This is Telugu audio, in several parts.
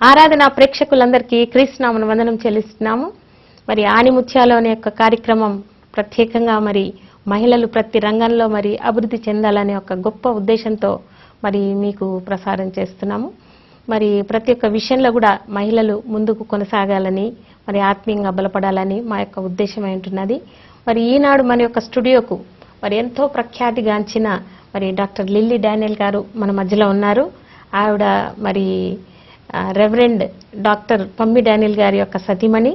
ఆరాధన ప్రేక్షకులందరికీ క్రీస్తునామమున వందనం చెల్లిస్తున్నాము. మరి ఆణిముత్యాలు అనే యొక్క కార్యక్రమం ప్రత్యేకంగా మరి మహిళలు ప్రతి రంగంలో మరి అభివృద్ధి చెందాలనే ఒక గొప్ప ఉద్దేశంతో మరి మీకు ప్రసారం చేస్తున్నాము. మరి ప్రతి ఒక్క విషయంలో కూడా మహిళలు ముందుకు కొనసాగాలని, మరి ఆత్మీయంగా బలపడాలని మా యొక్క ఉద్దేశమై ఉంటున్నది. మరి ఈనాడు మన యొక్క స్టూడియోకు మరి ఎంతో ప్రఖ్యాతిగాంచిన మరి డాక్టర్ లిల్లీ డానియల్ గారు మన మధ్యలో ఉన్నారు. ఆవిడ మరి రెవరెండ్ డాక్టర్ పమ్మి డానియల్ గారి యొక్క సతీమణి.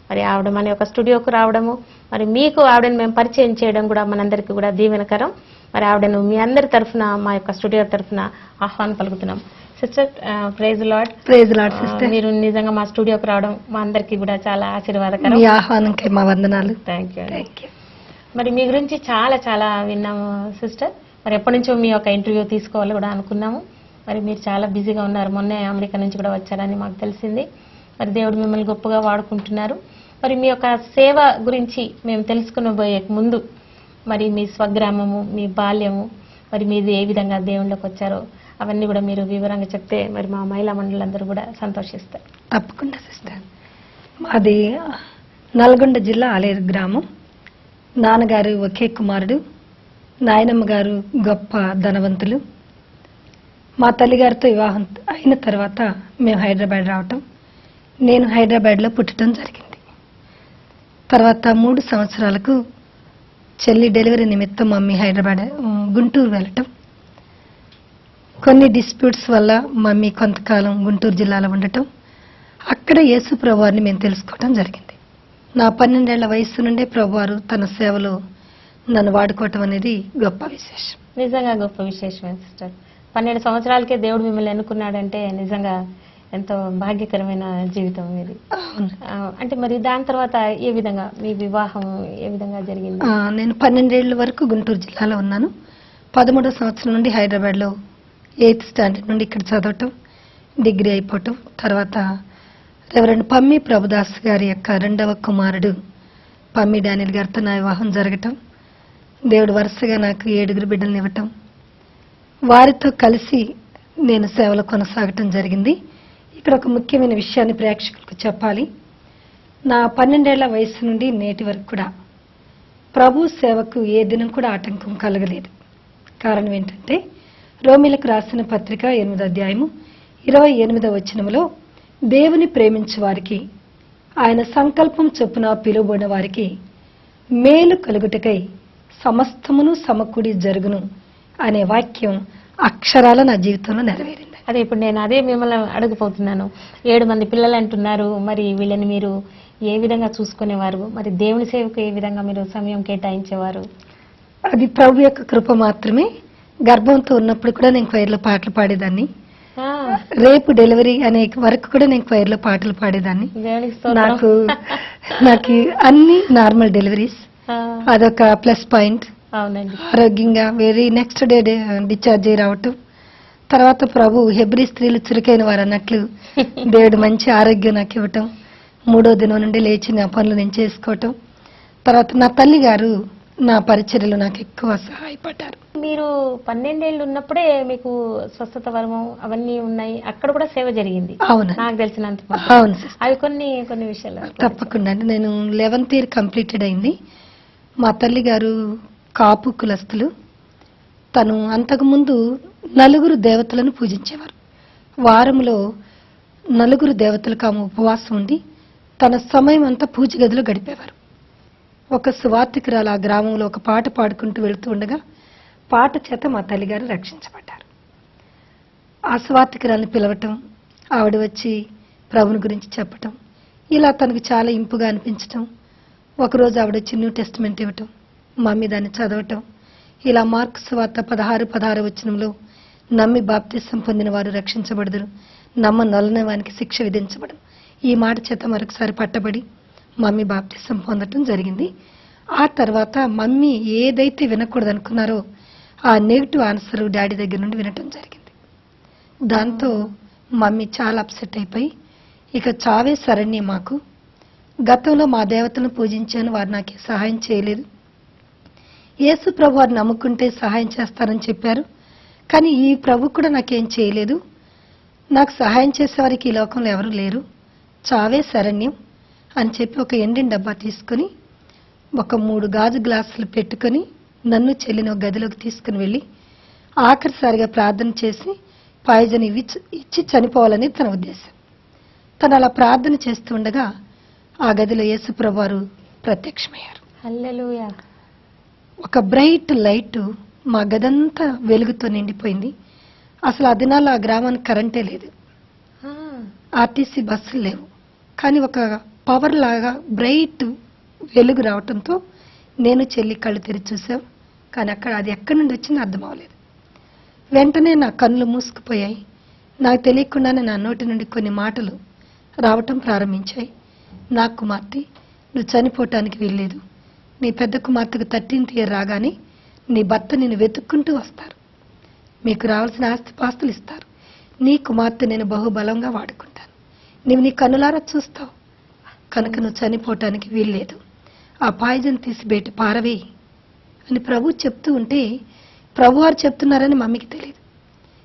మరి ఆవిడ మన యొక్క స్టూడియోకు రావడము, మరి మీకు ఆవిడని మేము పరిచయం చేయడం కూడా మనందరికీ కూడా దీవెనకరం. మరి ఆవిడను మీ అందరి తరఫున, మా యొక్క స్టూడియో తరఫున ఆహ్వానం పలుకుతున్నాం. Sister, praise lord. Praise lord sister. మీరు నిజంగా మా స్టూడియోకి రావడం మా అందరికీ కూడా చాలా ఆశీర్వాదకరం. మీ ఆహ్వానంకి మా వందనాలు. Thank you. మరి మీ గురించి చాలా చాలా విన్నాము సిస్టర్. మరి ఎప్పటి నుంచో మీ యొక్క ఇంటర్వ్యూ తీసుకోవాలి కూడా అనుకున్నాము. మరి మీరు చాలా బిజీగా ఉన్నారు. మొన్నే అమెరికా నుంచి కూడా వచ్చారని మాకు తెలిసింది. మరి దేవుడు మిమ్మల్ని గొప్పగా వాడుకుంటున్నారు. మరి మీ యొక్క సేవ గురించి మేము తెలుసుకునబోయే ముందు మరి మీ స్వగ్రామము, మీ బాల్యము, మరి మీది ఏ విధంగా దేవుళ్ళకి వచ్చారో అవన్నీ కూడా మీరు వివరంగా చెప్తే మరి మా మహిళా మండలందరూ కూడా సంతోషిస్తారు. తప్పకుండా సిస్టర్. మాది నల్గొండ జిల్లా ఆలేరు గ్రామం. నాన్నగారు ఒకే కుమారుడు, నాయనమ్మ గారు గొప్ప ధనవంతులు. మా తల్లిగారితో వివాహం అయిన తర్వాత మేము హైదరాబాద్ రావటం, నేను హైదరాబాద్లో పుట్టడం జరిగింది. తర్వాత 3 సంవత్సరాలకు చెల్లి డెలివరీ నిమిత్తం మమ్మీ హైదరాబాద్ గుంటూరు వెళ్ళటం, కొన్ని డిస్ప్యూట్స్ వల్ల మమ్మీ కొంతకాలం గుంటూరు జిల్లాలో ఉండటం, అక్కడ యేసు ప్రభువారిని మేము తెలుసుకోవటం జరిగింది. నా 12 ఏళ్ల వయసు నుండే ప్రభువారు తన సేవలో నన్ను వాడుకోవటం అనేది గొప్ప విశేషం. నిజంగా గొప్ప విశేషమే సిస్టర్. 12 సంవత్సరాలకే దేవుడు మిమ్మల్ని ఎన్నుకున్నాడంటే నిజంగా ఎంతో భాగ్యకరమైన జీవితం ఇది. అంటే మరి దాని తర్వాత ఏ విధంగా మీ వివాహం ఏ విధంగా జరిగింది? నేను 12 ఏళ్ల వరకు గుంటూరు జిల్లాలో ఉన్నాను. 13వ సంవత్సరం నుండి హైదరాబాద్లో 8th స్టాండర్డ్ నుండి ఇక్కడ చదవటం, డిగ్రీ అయిపోవటం. తర్వాత రెవరెండ్ పమ్మి ప్రభుదాస్ గారి యొక్క 2వ కుమారుడు పమ్మి డానియల్ గారితో నా వివాహం జరగటం, దేవుడు వరుసగా నాకు 7 బిడ్డలను ఇవ్వటం, వారితో కలిసి నేను సేవలో కొనసాగటం జరిగింది. ఇక్కడ ఒక ముఖ్యమైన విషయాన్ని ప్రేక్షకులకు చెప్పాలి. నా 12 ఏళ్ల వయసు నుండి నేటి వరకు కూడా ప్రభు సేవకు ఏ దినం కూడా ఆటంకం కలగలేదు. కారణం ఏంటంటే రోమిలకు రాసిన పత్రిక 8వ అధ్యాయము 28వ వచనములో దేవుని ప్రేమించు వారికి, ఆయన సంకల్పం చొప్పున పిలువబడిన వారికి మేలు కలుగుటకై సమస్తమును సమకూడి జరుగును అనే వాక్యం అక్షరాల నా జీవితంలో నెరవేరింది. అదే ఇప్పుడు నేను అదే మిమ్మల్ని అడగపోతున్నాను. 7 మంది పిల్లలు అంటున్నారు. మరి వీళ్ళని మీరు ఏ విధంగా చూసుకునేవారు? మరి దేవుని సేవకు ఏ విధంగా మీరు సమయం కేటాయించేవారు? అది ప్రభు యొక్క కృప మాత్రమే. గర్భంతో ఉన్నప్పుడు కూడా నేను క్వైర్లో పాటలు పాడేదాన్ని. రేపు డెలివరీ అనే వరకు కూడా నేను క్వైర్లో పాటలు పాడేదాన్ని. నాకు అన్ని నార్మల్ డెలివరీస్, అదొక ప్లస్ పాయింట్. అవునండి. ఆరోగ్యంగా వెరీ నెక్స్ట్ డే డిశ్చార్జ్ అయ్యి రావటం. తర్వాత ప్రభు హెబ్రీ స్త్రీలు చురుకైన వారు అన్నట్లు దేవుడు మంచి ఆరోగ్యం నాకు ఇవ్వటం, 3వ దినం నుండి లేచి నా పనులు నేను చేసుకోవటం. తర్వాత నా తల్లి గారు నా పరిచర్యలు నాకు ఎక్కువ సహాయపడ్డారు. మీరు 12 ఏళ్ళు ఉన్నప్పుడే మీకు స్వస్థత వరము అవన్నీ ఉన్నాయి, అక్కడ కూడా సేవ జరిగింది. అవును, నాకు తెలిసినంత. అవును, అవి కొన్ని విషయాలు తప్పకుండా. అంటే నేను 11th ఇయర్ కంప్లీటెడ్ అయింది. మా తల్లి గారు కాపు కులస్తులు. తను అంతకుముందు 4 దేవతలను పూజించేవారు. వారంలో 4 దేవతలకు ఆమె ఉపవాసం ఉండి తన సమయం అంతా పూజ గదిలో గడిపేవారు. ఒక సువార్తికురాలు ఆ గ్రామంలో ఒక పాట పాడుకుంటూ వెళుతూ ఉండగా పాట చేత మా తల్లిగారు రక్షించబడ్డారు. ఆ సువార్తికురాలను పిలవటం, ఆవిడ వచ్చి ప్రభుని గురించి చెప్పటం, ఇలా తనకు చాలా ఇంపుగా అనిపించటం. ఒకరోజు ఆవిడ వచ్చి న్యూ టెస్టిమెంట్ ఇవ్వటం, మమ్మీ దాన్ని చదవటం. ఇలా మార్కు సువార్త 16 వచనంలో నమ్మి బాప్తిసం పొందిన వారు రక్షించబడదురు, నమ్మనొల్లని వానికి శిక్ష విధించబడదు, ఈ మాట చేత మరొకసారి పట్టబడి మమ్మీ బాప్తిసం పొందటం జరిగింది. ఆ తర్వాత మమ్మీ ఏదైతే వినకూడదు అనుకున్నారో ఆ నెగిటివ్ ఆన్సర్ డాడీ దగ్గర నుండి వినటం జరిగింది. దాంతో మమ్మీ చాలా అప్సెట్ అయిపోయి, ఇక చావే శరణ్యం మాకు, గతంలో మా దేవతలను పూజించాను, వారు నాకు సహాయం చేయలేదు, యేసు ప్రభు వారు నమ్ముకుంటే సహాయం చేస్తారని చెప్పారు, కానీ ఈ ప్రభు కూడా నాకేం చేయలేదు, నాకు సహాయం చేసేవారికి ఈ లోకంలో ఎవరు లేరు, చావే శరణ్యం అని చెప్పి ఒక ఎండిన డబ్బా తీసుకొని ఒక 3 గాజు గ్లాసులు పెట్టుకొని నన్ను చెల్లిని ఒక గదిలోకి తీసుకుని వెళ్ళి ఆఖరిసారిగా ప్రార్థన చేసి పాయిజన్ ఇచ్చి చనిపోవాలని తన ఉద్దేశం. తను అలా ప్రార్థన చేస్తూ ఉండగా ఆ గదిలో యేసుప్రభు వారు ప్రత్యక్షమయ్యారు. హల్లెలూయా. ఒక బ్రైట్ లైట్ మా గదంతా వెలుగుతో నిండిపోయింది. అసలు ఆ దినాల్లో ఆ గ్రామానికి కరెంటే లేదు, ఆర్టీసీ బస్సులు లేవు. కానీ ఒక పవర్ లాగా బ్రైట్ వెలుగు రావటంతో నేను చెల్లి కళ్ళు తెరిచి చూసాం. కానీ అక్కడ అది ఎక్కడి నుండి వచ్చిందో అర్థం అవ్వలేదు. వెంటనే నా కళ్ళు మూసుకుపోయాయి. నాకు తెలియకుండానే నా నోటి నుండి కొన్ని మాటలు రావటం ప్రారంభించాయి. నా కుమార్తె, నువ్వు చనిపోవటానికి వీల్లేదు. నీ పెద్ద కుమార్తెకు 13th year రాగానే నీ భర్త నిన్ను వెతుక్కుంటూ వస్తారు, మీకు రావాల్సిన ఆస్తిపాస్తులు ఇస్తారు. నీ కుమార్తె నేను బహుబలంగా వాడుకుంటాను, నువ్వు నీ కన్నులారా చూస్తావు, కనుక నువ్వు చనిపోవటానికి వీల్లేదు. ఆ పాయిజన్ తీసి బయట పారవేయి అని ప్రభు చెప్తూ ఉంటే ప్రభువారు చెప్తున్నారని మమ్మీకి తెలియదు.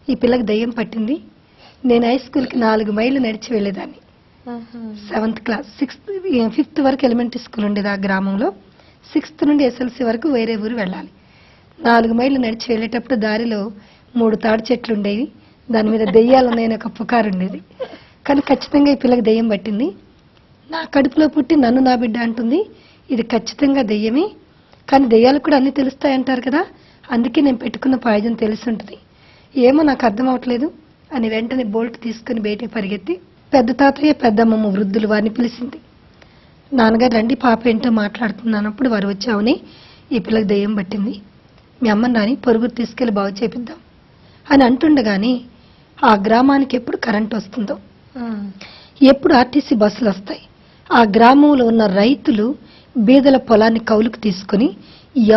ఈ పిల్లకి దయ్యం పట్టింది. నేను హై స్కూల్కి 4 మైళ్ళు నడిచి వెళ్ళేదాన్ని. 7th class 5th వరకు ఎలిమెంటరీ స్కూల్ ఉండేది ఆ గ్రామంలో. 6th నుండి SLC వరకు వేరే ఊరు వెళ్ళాలి. 4 మైళ్ళు నడిచి వెళ్ళేటప్పుడు దారిలో 3 తాడి చెట్లు ఉండేవి. దాని మీద దెయ్యాలు ఉన్నాయని ఒక పుకారు ఉండేది. కానీ ఖచ్చితంగా ఈ పిల్లకి దెయ్యం పట్టింది. నా కడుపులో పుట్టి నన్ను నా బిడ్డ అంటుంది. ఇది ఖచ్చితంగా దెయ్యమే. కానీ దెయ్యాలకు కూడా అన్నీ తెలుస్తాయి అంటారు కదా, అందుకే నేను పెట్టుకున్న పాయిజన్ తెలిసి ఉంటుంది. ఏమో నాకు అర్థం అవట్లేదు అని వెంటనే బోల్ట్ తీసుకుని బయటికి పరిగెత్తి పెద్ద తాతయ్య పెద్దమ్మమ్మ వృద్ధులు వారిని పిలిచింది. నాన్నగారు రండి, పాప ఏంటో మాట్లాడుతున్నానప్పుడు వారు వచ్చావని ఈ పిల్లకి దెయ్యం పట్టింది, మీ అమ్మని రాని పొరుగురు తీసుకెళ్లి బాగు చేపిద్దాం అని అంటుండగానే ఆ గ్రామానికి ఎప్పుడు కరెంట్ వస్తుందో, ఎప్పుడు ఆర్టీసీ బస్సులు వస్తాయి, ఆ గ్రామంలో ఉన్న రైతులు బీదల పొలాన్ని కౌలుకు తీసుకుని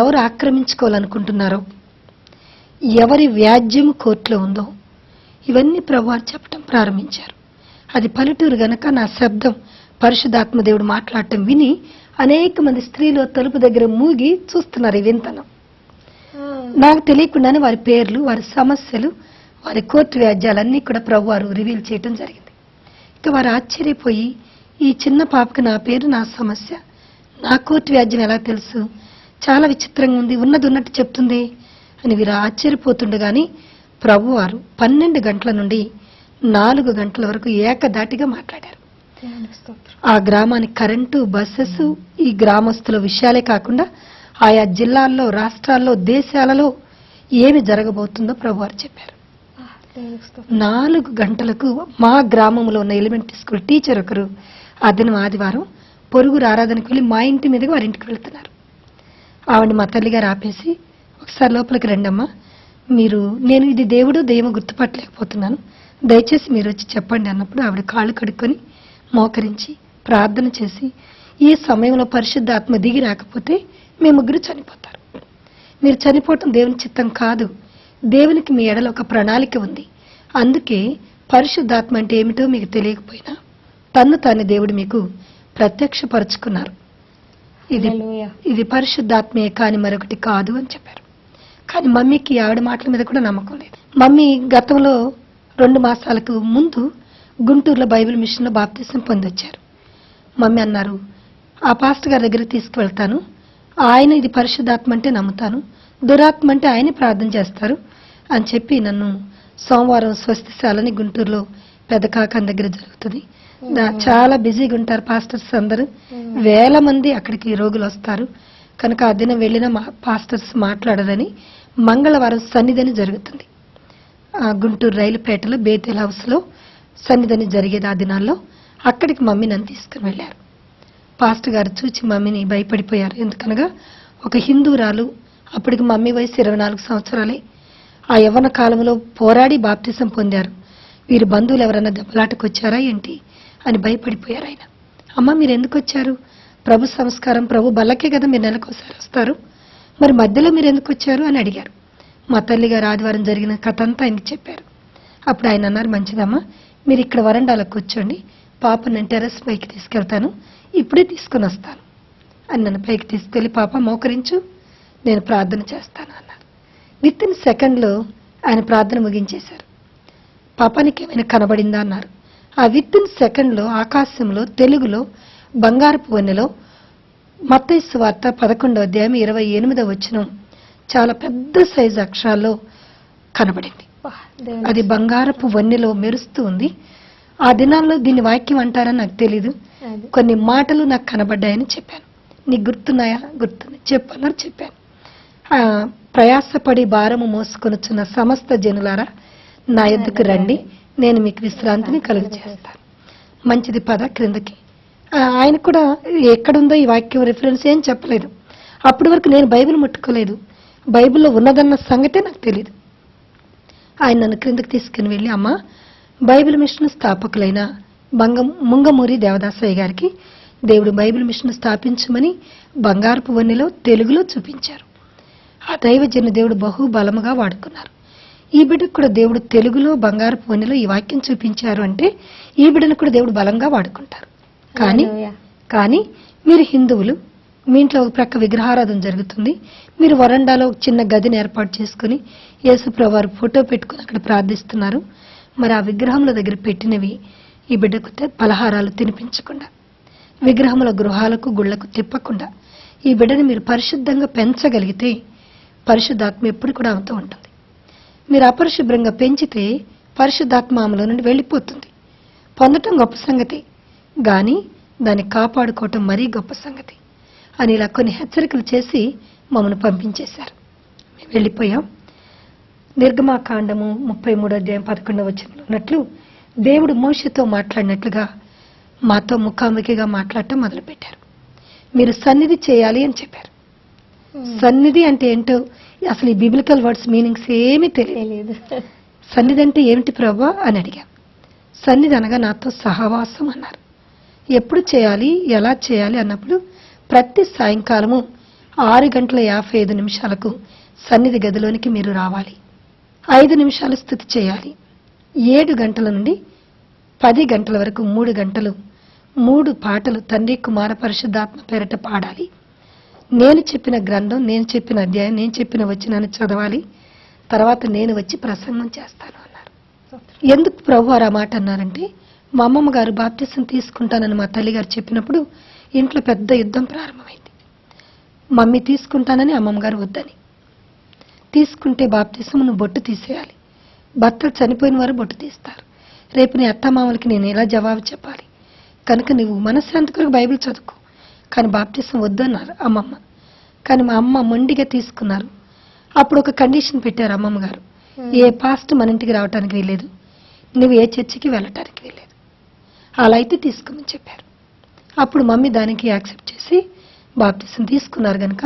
ఎవరు ఆక్రమించుకోవాలనుకుంటున్నారో, ఎవరి వ్యాజ్యం కోర్టులో ఉందో ఇవన్నీ ప్రభువారు చెప్పడం ప్రారంభించారు. అది పల్లెటూరు గనక నా శబ్దం పరిశుద్ధాత్మ దేవుడు మాట్లాడటం విని అనేక మంది స్త్రీలు తలుపు దగ్గర మూగి చూస్తున్నారు ఈ వింతనం. నాకు తెలియకుండానే వారి పేర్లు, వారి సమస్యలు, వారి కోర్టు వ్యాజ్యాలన్నీ కూడా ప్రభువారు రివీల్ చేయడం జరిగింది. ఇక వారు ఆశ్చర్యపోయి, ఈ చిన్న పాపకు నా పేరు, నా సమస్య, నా కోర్టు వ్యాజ్యం ఎలా తెలుసు, చాలా విచిత్రంగా ఉంది, ఉన్నది ఉన్నట్టు చెప్తుంది అని వీరు ఆశ్చర్యపోతుండగాని ప్రభువారు 12 గంటల నుండి 4 గంటల వరకు ఏకదాటిగా మాట్లాడారు. ఆ గ్రామానికి కరెంటు, బస్సెస్, ఈ గ్రామస్తుల విషయాలే కాకుండా ఆయా జిల్లాల్లో, రాష్ట్రాల్లో, దేశాలలో ఏమి జరగబోతుందో ప్రభువారు చెప్పారు. 4 గంటలకు మా గ్రామంలో ఉన్న ఎలిమెంటరీ స్కూల్ టీచర్ ఒకరు ఆ దినం ఆదివారం పొరుగురు ఆరాధనకు వెళ్ళి మా ఇంటి మీదుగా వారి ఇంటికి వెళ్తున్నారు. ఆవిడ మా తల్లిగారు ఆపేసి, ఒకసారి లోపలికి రండమ్మా, నేను ఇది దేవుడు దెయ్యమో గుర్తుపట్టలేకపోతున్నాను, దయచేసి మీరు వచ్చి చెప్పండి అన్నప్పుడు ఆవిడ కాళ్ళు కడుక్కొని మోకరించి ప్రార్థన చేసి, ఈ సమయంలో పరిశుద్ధాత్మ దిగి రాకపోతే మీ ముగ్గురు చనిపోతారు, మీరు చనిపోవటం దేవుని చిత్తం కాదు, దేవునికి మీ ఎడల ఒక ప్రణాళిక ఉంది, అందుకే పరిశుద్ధాత్మ అంటే ఏమిటో మీకు తెలియకపోయినా తాను దేవుడు మీకు ప్రత్యక్షపరుచుకున్నారు, ఇది పరిశుద్ధాత్మే కాని మరొకటి కాదు అని చెప్పారు. కానీ మమ్మీకి ఆవిడ మాటల మీద కూడా నమ్మకం లేదు. మమ్మీ గతంలో 2 మాసాలకు ముందు గుంటూరులో బైబిల్ మిషన్లో బాప్తిసం పొందొచ్చారు. మమ్మీ అన్నారు, ఆ పాస్టర్ గారి దగ్గరికి తీసుకువెళ్తాను, ఆయన ఇది పరిశుద్ధాత్మ అంటే నమ్ముతాను, దురాత్మ అంటే ఆయనే ప్రార్థన చేస్తారు అని చెప్పి నన్ను సోమవారం స్వస్తిశాలని గుంటూరులో పెద్ద కాకాని దగ్గర జరుగుతుంది. చాలా బిజీగా ఉంటారు పాస్టర్స్ అందరూ, వేల మంది అక్కడికి రోగులు వస్తారు. కనుక ఆ దినం వెళ్ళిన పాస్టర్స్ మాట్లాడదని మంగళవారం సన్నిధిని జరుగుతుంది. గుంటూరు రైలుపేటలో బేతెల్ హౌస్లో సన్నిధిని జరిగేది ఆ దినాల్లో. అక్కడికి మమ్మీ నన్ను తీసుకుని వెళ్ళారు. పాస్టర్ గారు చూచి మమ్మీని భయపడిపోయారు. ఎందుకనగా ఒక హిందూరాలు, అప్పటికి మమ్మీ వయసు 24 సంవత్సరాలే, ఆ యవ్వన కాలంలో పోరాడి బాప్తిసం పొందారు, వీరి బంధువులు ఎవరైనా దెబ్బలాటకు వచ్చారా ఏంటి అని భయపడిపోయారు. ఆయన, అమ్మ మీరు ఎందుకు వచ్చారు, ప్రభు సంస్కారం, ప్రభు బల్లకే కదా మీరు నెలకోసారి వస్తారు, మరి మధ్యలో మీరు ఎందుకు వచ్చారు అని అడిగారు. మా తల్లి గారు ఆదివారం జరిగిన కథ అంతా ఆయనకి చెప్పారు. అప్పుడు ఆయన అన్నారు, మంచిదమ్మా మీరు ఇక్కడ వరండాలో కూర్చోండి, పాప నేను టెర్రస్ పైకి తీసుకెళ్తాను, ఇప్పుడే తీసుకుని వస్తాను అని నన్ను పైకి తీసుకెళ్లి, పాప మోకరించు నేను ప్రార్థన చేస్తాను అన్నారు. విత్ ఇన్ సెకండ్లో ఆయన ప్రార్థన ముగించేశారు. పాపానికి ఏమైనా కనబడిందా అన్నారు. ఆ విత్ ఇన్ సెకండ్లో ఆకాశంలో తెలుగులో బంగారపు వన్నెలో మత్తయి సువార్త 11వ అధ్యాయం 28వ వచనం చాలా పెద్ద సైజు అక్షరాల్లో కనబడింది. అది బంగారపు వన్నెలో మెరుస్తూ ఉంది. ఆ దినాల్లో దీన్ని వాక్యం అంటారని నాకు తెలీదు. కొన్ని మాటలు నాకు కనబడ్డాయని చెప్పాను. నీకు గుర్తున్నాయా? గుర్తుంది, చెప్పన్నారు. చెప్పాను. ప్రయాసపడి భారము మోసుకొనుచున్న సమస్త జనులారా నా యొద్దకు రండి, నేను మీకు విశ్రాంతిని కలుగజేస్తాను. మంచిది, పద క్రిందకి. ఆయన కూడా ఎక్కడుందో ఈ వాక్యం రిఫరెన్స్ ఏం చెప్పలేదు. అప్పటి వరకు నేను బైబిల్ ముట్టుకోలేదు. బైబిల్లో ఉన్నదన్న సంగతే నాకు తెలియదు. ఆయన నన్ను క్రిందకి తీసుకుని వెళ్ళి, అమ్మ, బైబిల్ మిషన్ స్థాపకులైన ముంగమూరి దేవదాసయ్య గారికి దేవుడు బైబిల్ మిషన్ స్థాపించమని బంగారపు వన్నెలో తెలుగులో చూపించారు. ఆ దైవజన దేవుడు బహు బలముగా వాడుకున్నారు. ఈ బిడ్డకు కూడా దేవుడు తెలుగులో బంగారపు వన్నెలో ఈ వాక్యం చూపించారు అంటే ఈ బిడ్డను కూడా దేవుడు బలంగా వాడుకుంటారు. కానీ మీరు హిందువులు, మీ ఇంట్లో ఒక ప్రక్క విగ్రహారాధన జరుగుతుంది. మీరు వరండాలో చిన్న గదిని ఏర్పాటు చేసుకుని యేసుప్రభువు వారి ఫోటో పెట్టుకుని అక్కడ ప్రార్థిస్తున్నారు. మరి ఆ విగ్రహముల దగ్గర పెట్టినవి ఈ బిడ్డకు పలహారాలు తినిపించకుండా, విగ్రహముల గృహాలకు గుళ్లకు తిప్పకుండా ఈ బిడ్డని మీరు పరిశుద్ధంగా పెంచగలిగితే పరిశుద్ధాత్మ ఎప్పుడు కూడా అవుతూ ఉంటుంది. మీరు అపరిశుభ్రంగా పెంచితే పరిశుద్ధాత్మ ఆమెలో నుండి వెళ్ళిపోతుంది. పొందటం గొప్ప సంగతి, కానీ దాన్ని కాపాడుకోవటం మరీ గొప్ప సంగతి అని ఇలా కొన్ని హెచ్చరికలు చేసి మమ్మల్ని పంపించేశారు. మేము వెళ్ళిపోయాం. నిర్గమాకాండము 33వ అధ్యాయం 11వ వచనంలో ఉన్నట్లు దేవుడు మోషేతో మాట్లాడినట్లుగా మాతో ముఖాముఖిగా మాట్లాడటం మొదలుపెట్టారు. మీరు సన్నిధి చేయాలి అని చెప్పారు. సన్నిధి అంటే ఏంటో అసలు ఈ బిబిలికల్ వర్డ్స్ మీనింగ్స్ ఏమీ తెలియలేదు. సన్నిధి అంటే ఏమిటి ప్రభా అని అడిగాం. సన్నిధి అనగా నాతో సహవాసం అన్నారు. ఎప్పుడు చేయాలి, ఎలా చేయాలి అన్నప్పుడు ప్రతి సాయంకాలము 6:55 సన్నిధి గదిలోనికి మీరు రావాలి. 5 నిమిషాలు స్తుతి చేయాలి. 7 గంటల నుండి 10 గంటల వరకు 3 గంటలు 3 పాటలు తండ్రి కుమార పరిశుద్ధాత్మ పేరట పాడాలి. నేను చెప్పిన గ్రంథం, నేను చెప్పిన అధ్యాయం, నేను చెప్పిన వచనాన్ని చదవాలి. తర్వాత నేను వచ్చి ప్రసంగం చేస్తాను అన్నారు. ఎందుకు ప్రభు ఆ మాట అన్నారంటే, మా అమ్మమ్మ గారు బాప్తిసం తీసుకుంటానని మా తల్లిగారు చెప్పినప్పుడు ఇంట్లో పెద్ద యుద్ధం ప్రారంభమైంది. మమ్మీ తీసుకుంటానని, అమ్మమ్మ గారు వద్దని. తీసుకుంటే బాప్తిసం నువ్వు బొట్టు తీసేయాలి. భర్తలు చనిపోయిన వారు బొట్టు తీస్తారు. రేపు నీ అత్తమామలకి నేను ఎలా జవాబు చెప్పాలి? కనుక నువ్వు మనశ్శాంతి కొరకు బైబిల్ చదువుకో, కానీ బాప్తిసం వద్దన్నారు అమ్మమ్మ. కానీ మా అమ్మ మొండిగా తీసుకున్నారు. అప్పుడు ఒక కండిషన్ పెట్టారు అమ్మమ్మ గారు, ఏ పాస్ట్ మన ఇంటికి రావడానికి వీలేదు, నువ్వు ఏ చర్చికి వెళ్ళటానికి వీలేదు, అలా అయితే తీసుకోమని చెప్పారు. అప్పుడు మమ్మీ దానికి యాక్సెప్ట్ చేసి బాప్తిసం తీసుకున్నారు. కనుక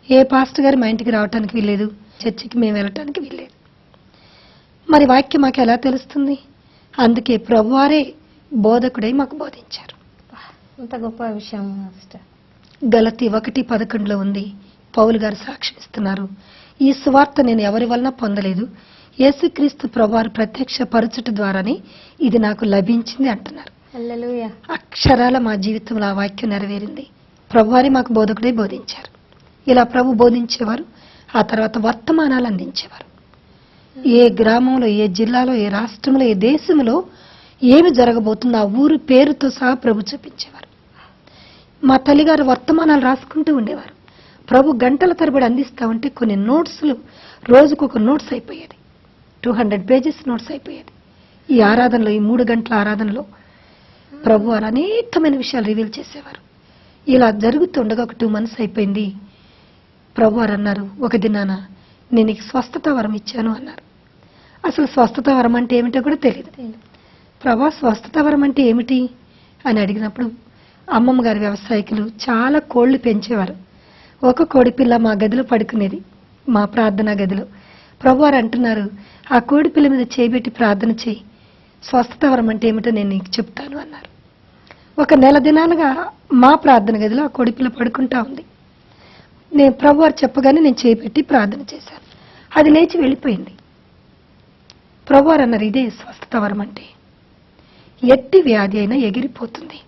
ఏ పాస్ట్ గారు మా ఇంటికి రావటానికి వీలేదు, చర్చికి మేము వెళ్ళటానికి వీలేదు. మరి వాక్యం మాకు ఎలా తెలుస్తుంది? అందుకే ప్రభువారే బోధకుడై మాకు బోధించారు. అంత గొప్ప విషయం. గలతీ 1:11 ఉంది. పౌలు గారు సాక్ష్యం ఇస్తున్నారు, ఈ సువార్త నేను ఎవరి వలన పొందలేదు, యేసుక్రీస్తు ప్రభువారు ప్రత్యక్ష పరచుట ద్వారానే ఇది నాకు లభించింది అంటున్నారు. హల్లెలూయా. అక్షరాల మా జీవితంలో ఆ వాక్యం నెరవేరింది. ప్రభువారే మాకు బోధకుడై బోధించారు. ఇలా ప్రభు బోధించేవారు. ఆ తర్వాత వర్తమానాలు అందించేవారు. ఏ గ్రామంలో, ఏ జిల్లాలో, ఏ రాష్ట్రంలో, ఏ దేశంలో ఏమి జరగబోతుందో ఆ ఊరు పేరుతో సహా ప్రభు చూపించేవారు. మా తల్లిగారు వర్తమానాలు రాసుకుంటూ ఉండేవారు. ప్రభు గంటల తరబడి అందిస్తా ఉంటే కొన్ని నోట్స్లు, రోజుకొక నోట్స్ అయిపోయేది. 200 పేజెస్ నోట్స్ అయిపోయేది. ఈ ఆరాధనలో, ఈ 3 గంటల ఆరాధనలో ప్రభు వారు అనేకమైన విషయాలు రివీల్ చేసేవారు. ఇలా జరుగుతుండగా ఒక 2 months అయిపోయింది. ప్రభు వారు అన్నారు, ఒక దినాన నేను నీకు స్వస్థత వరం ఇచ్చాను అన్నారు. అసలు స్వస్థత వరం అంటే ఏమిటో కూడా తెలియదు. ప్రభా, స్వస్థత వరం అంటే ఏమిటి అని అడిగినప్పుడు అమ్మమ్మ గారి వ్యవసాయకులు చాలా కోళ్లు పెంచేవారు. ఒక కోడిపిల్ల మా గదిలో పడుకునేది, మా ప్రార్థనా గదిలో. ప్రభువారు అంటున్నారు, ఆ కోడిపిల్ల మీద చేయబెట్టి ప్రార్థన చేయి, స్వస్థత వరం అంటే ఏమిటో నేను నీకు చెప్తాను అన్నారు. ఒక నెల దినాలుగా మా ప్రార్థన గదిలో ఆ కోడిపిల్ల పడుకుంటా ఉంది. నేను ప్రభువారు చెప్పగానే నేను చేయబెట్టి ప్రార్థన చేశాను. అది లేచి వెళ్ళిపోయింది. ప్రభువారు అన్నారు, ఇదే స్వస్థత వరం అంటే. ఎట్టి వ్యాధి అయినా ఎగిరిపోతుంది.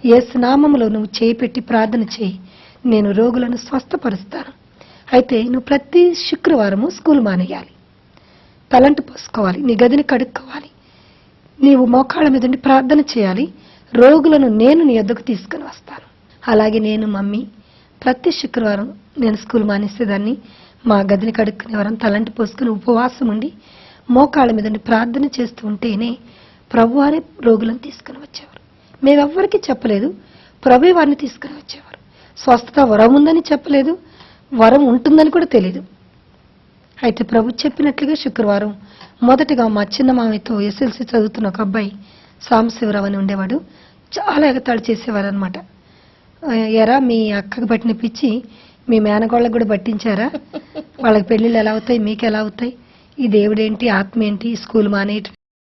యేసు నామములో నువ్వు చేయిపెట్టి ప్రార్థన చేయి, నేను రోగులను స్వస్థపరుస్తాను. అయితే నువ్వు ప్రతి శుక్రవారము స్కూల్ మానేయాలి, తలంటు పోసుకోవాలి, నీ గదిని కడుక్కోవాలి, నీవు మోకాళ్ళ మీద ఉండి ప్రార్థన చేయాలి, రోగులను నేను నీ యొద్దకు తీసుకుని వస్తాను. అలాగే నేను మమ్మీ ప్రతి శుక్రవారం నేను స్కూల్ మానేసేదాన్ని, మా గదిని కడుక్కునేవారం తలంటి పోసుకుని ఉపవాసం ఉండి మోకాళ్ళ మీద ఉండి ప్రార్థన చేస్తూ ఉంటేనే ప్రభువారే రోగులను తీసుకుని వచ్చేవారు. మేమెవ్వరికీ చెప్పలేదు, ప్రభు వారిని తీసుకుని వచ్చేవారు. స్వస్థత వరం ఉందని చెప్పలేదు, వరం ఉంటుందని కూడా తెలీదు. అయితే ప్రభు చెప్పినట్లుగా శుక్రవారం మొదటిగా మా చిన్న మామయ్యతో ఎస్ఎల్సి చదువుతున్న ఒక అబ్బాయి సాంబశివరావు అని ఉండేవాడు. చాలా ఎగతాళి చేసేవారు అనమాట. ఎరా మీ అక్కకు పట్టిన పిచ్చి మీ మేనగోళ్ళకు కూడా పట్టించారా, వాళ్ళకి పెళ్ళిళ్ళు ఎలా అవుతాయి, మీకు ఎలా అవుతాయి, ఈ దేవుడేంటి ఆత్మ ఏంటి, స్కూల్ మానేయటం